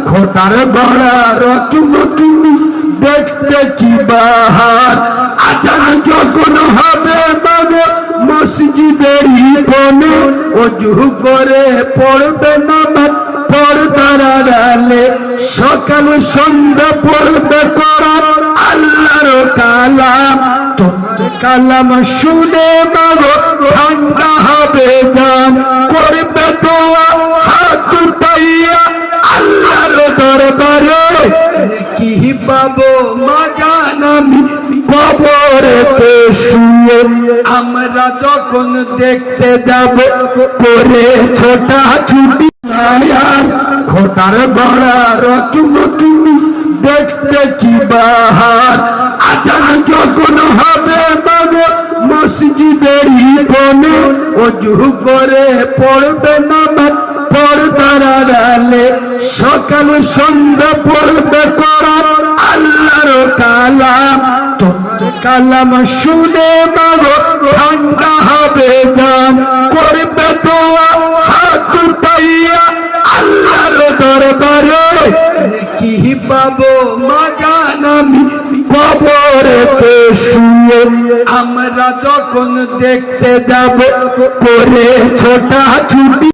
খোদার বড়া রতন তুমি দেখতে কি বাহার আজান যখন হবে মাগো মসজিদের কোণে ওযু করে পড়বে নামাজ পর্দার আড়ালে সকাল সন্ধ্যা পড়বে কোরআন আল্লাহর কালাম তোমার কালাম শুনে মাগো ঠান্ডা হবে জান করবে দোয়া হাত উঠাইয়া আল্লাহর দরবারে কি পাবো মাজান আমি কবরেতে শুয়ে আমরা যখন দেখতে যাব করে ছোটা ছুটি খোদার বড়া রতন তুমি দেখতে কি বাহার আজান যখন হবে মাগো মসজিদের কোণে ওযু করে পড়বে নামাজ পর্দার আড়ালে সকাল সন্ধ্যা পড়বে কোরআন আল্লাহর কালাম তোমার কালাম শুনে মাগো ঠান্ডা হবে জান করবে দোয়া হাত উঠাইয়া আল্লাহর দরবারে কি পাবো মাজান আমি কবরেতে শুয়ে আমরা যখন দেখতে যাব করে ছোটা ছুটি